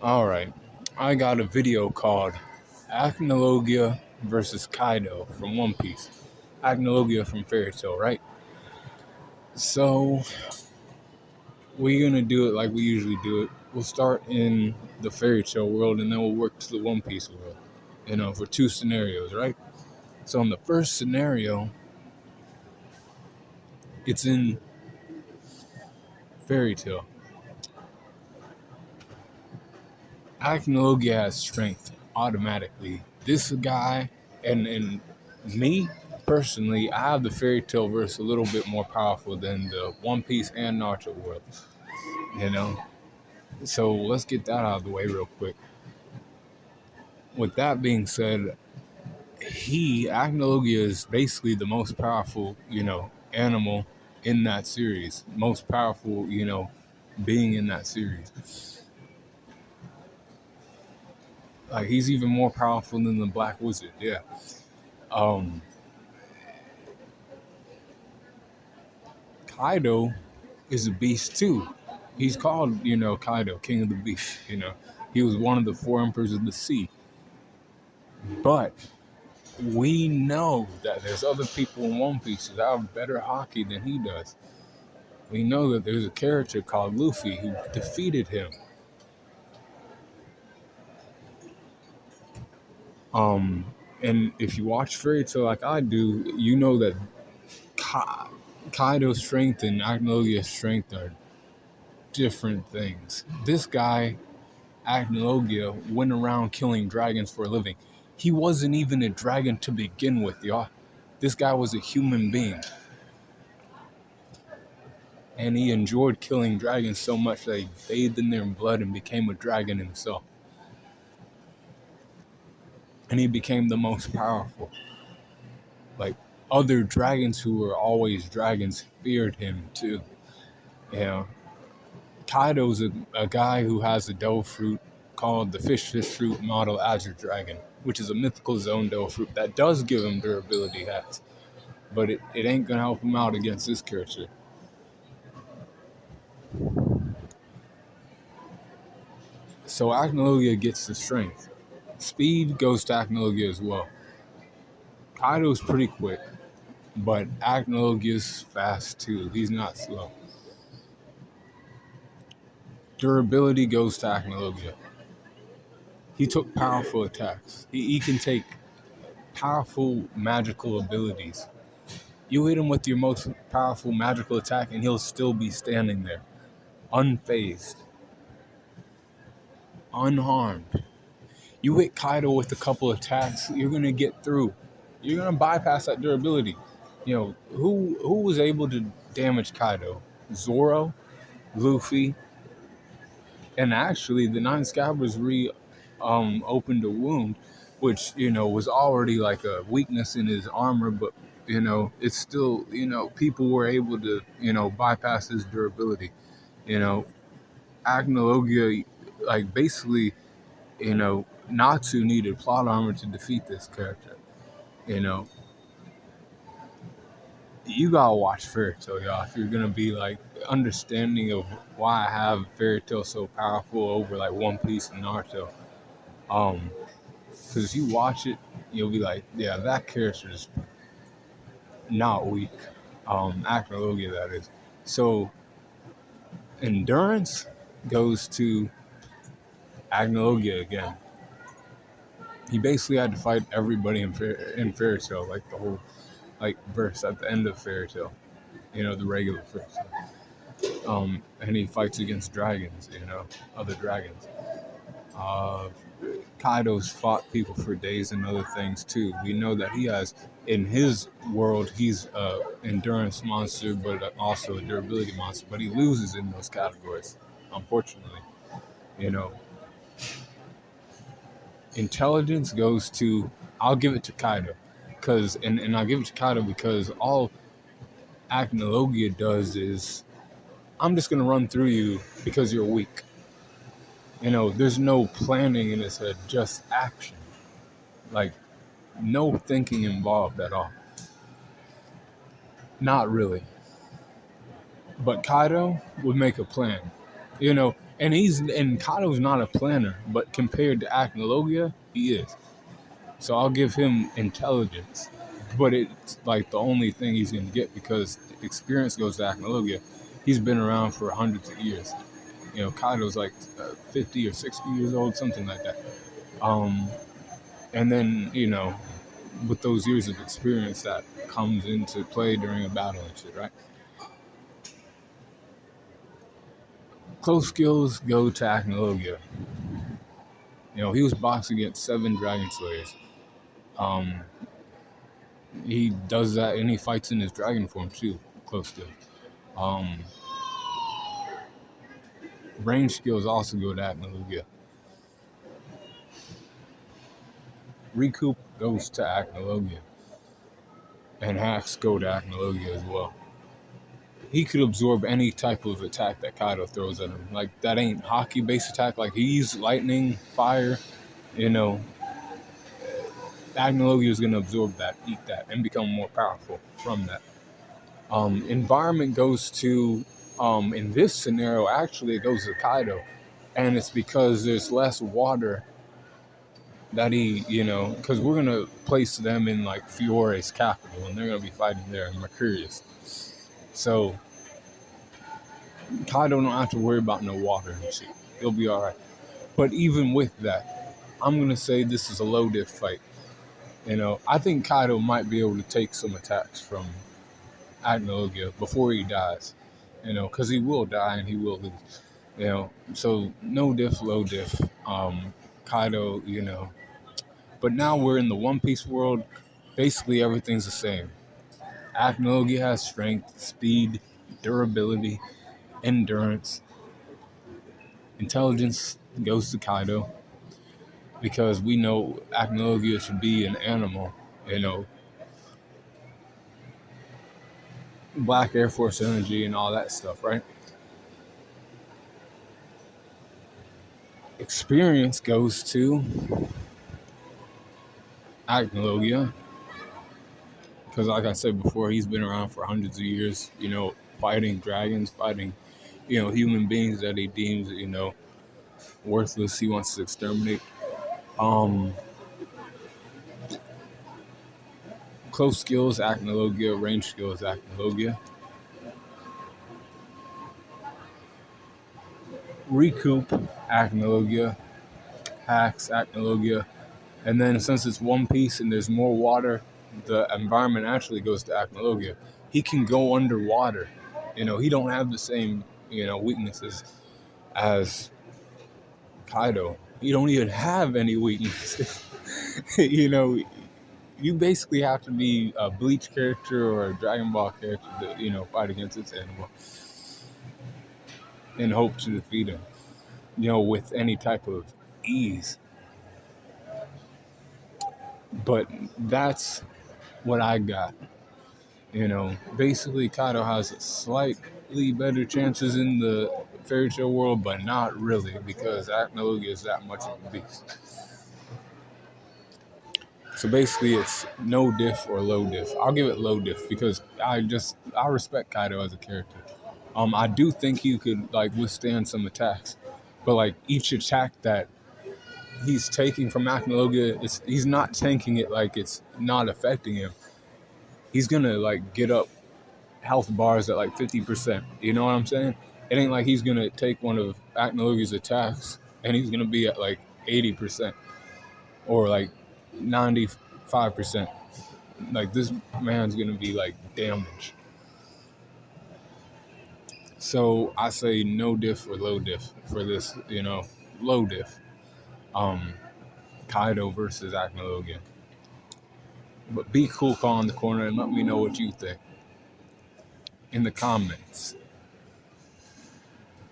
Alright, I got a video called Acnologia versus Kaido from One Piece. Acnologia from Fairy Tail, right? So, we're gonna do it like we usually do it. We'll start in the Fairy Tail world and then we'll work to the One Piece world. For two scenarios, right? So, in the first scenario, it's in Fairy Tail. Acnologia has strength automatically. This guy and me personally, I have the Fairy Tail verse a little bit more powerful than the One Piece and Naruto world. You know, so let's get that out of the way real quick. With that being said, Acnologia is basically the most powerful, animal in that series. Most powerful, being in that series. Like he's even more powerful than the Black Wizard. Yeah. Um, Kaido is a beast too. He's called, Kaido, King of the Beast. He was one of the four emperors of the sea. But we know that there's other people in One Piece that have better hockey than he does. We know that there's a character called Luffy who defeated him. And if you watch Fairy Tail like I do, you know that Kaido's strength and Agnolia's strength are different things. This guy, Acnologia, went around killing dragons for a living. He wasn't even a dragon to begin with, y'all. This guy was a human being. And he enjoyed killing dragons so much that he bathed in their blood and became a dragon himself. And he became the most powerful. Like, other dragons who were always dragons feared him too. Kaido's a guy who has a devil fruit called the fish fruit model Azure Dragon, which is a mythical zone devil fruit that does give him durability hacks, but it ain't gonna help him out against this character. So Acnologia gets the strength. Speed goes to Acnologia as well. Kaido's pretty quick, but Acnologia's fast too. He's not slow. Durability goes to Acnologia. He took powerful attacks. He can take powerful magical abilities. You hit him with your most powerful magical attack and he'll still be standing there, unfazed, unharmed. You hit Kaido with a couple attacks, you're going to get through. You're going to bypass that durability. Who was able to damage Kaido? Zoro, Luffy, and actually the Nine Scabbards opened a wound, which, was already like a weakness in his armor, but it's still, people were able to, bypass his durability. Acnologia, like basically, Natsu needed plot armor to defeat this character. You gotta watch Fairy Tail, y'all, if you're gonna be like understanding of why I have Fairy Tail so powerful over like One Piece and Naruto. Because if you watch it, you'll be like, yeah, that character is not weak. Acnologia, that is. So, endurance goes to Acnologia again. He basically had to fight everybody in Fairy Tail, like the whole verse at the end of Fairy Tail. The regular verse. And he fights against dragons, other dragons. Kaido's fought people for days and other things too. We know that he has, in his world, he's an endurance monster, but also a durability monster. But he loses in those categories, unfortunately. Intelligence goes to, I'll give it to Kaido, and I'll give it to Kaido because all Acnologia does is, I'm just gonna run through you because you're weak. There's no planning in his head, just action. Like, no thinking involved at all. Not really. But Kaido would make a plan. And Kaido's not a planner, but compared to Acnologia, he is. So I'll give him intelligence, but it's like the only thing he's gonna get because experience goes to Acnologia. He's been around for hundreds of years. Kaido's like 50 or 60 years old, something like that. Um, and then with those years of experience that comes into play during a battle and shit, right? Close skills go to Acnologia. He was boxing against 7 Dragon Slayers. Um, he does that and he fights in his dragon form too. Close skills. Um, range skills also go to Acnologia. Recoup goes to Acnologia. And hacks go to Acnologia as well. He could absorb any type of attack that Kaido throws at him. Like, that ain't hockey-based attack. Like, he's lightning, fire, Acnologia is going to absorb that, eat that, and become more powerful from that. Environment goes to, in this scenario, actually, it goes to Kaido. And it's because there's less water that because we're going to place them in, like, Fiore's capital, and they're going to be fighting there in Mercurius. So, Kaido don't have to worry about no water and shit. He'll be all right. But even with that, I'm going to say this is a low diff fight. I think Kaido might be able to take some attacks from Acnologia before he dies. Because he will die and he will lose. So no diff, low diff. Kaido, But now we're in the One Piece world. Basically everything's the same. Acnologia has strength, speed, durability, endurance. Intelligence goes to Kaido because we know Acnologia should be an animal, Black Air Force energy and all that stuff, right? Experience goes to Acnologia because, like I said before, he's been around for hundreds of years, fighting dragons, fighting, human beings that he deems, worthless. He wants to exterminate. Close skills, Acnologia. Range skills, Acnologia. Recoup, Acnologia. Hacks, Acnologia. And then since it's One Piece and there's more water, the environment actually goes to Acnologia. He can go underwater. He don't have the same, weaknesses as Kaido. He don't even have any weaknesses. You basically have to be a Bleach character or a Dragon Ball character to, fight against this animal and hope to defeat him, with any type of ease. But that's what I got. Basically Kaido has slightly better chances in the fairy tale world, but not really because Acnologia is that much of a beast. So basically it's no diff or low diff. I'll give it low diff because I respect Kaido as a character. I do think he could withstand some attacks, but each attack that he's taking from Acnologia, he's not tanking it like it's not affecting him. He's gonna get up health bars at 50%. You know what I'm saying? It ain't like he's gonna take one of Acnologia's attacks and he's gonna be at 80% or 95%. This man's gonna be damaged. So I say no diff or low diff for this, low diff. Kaido versus Acnologia. But be cool, call in the corner and let me know what you think in the comments.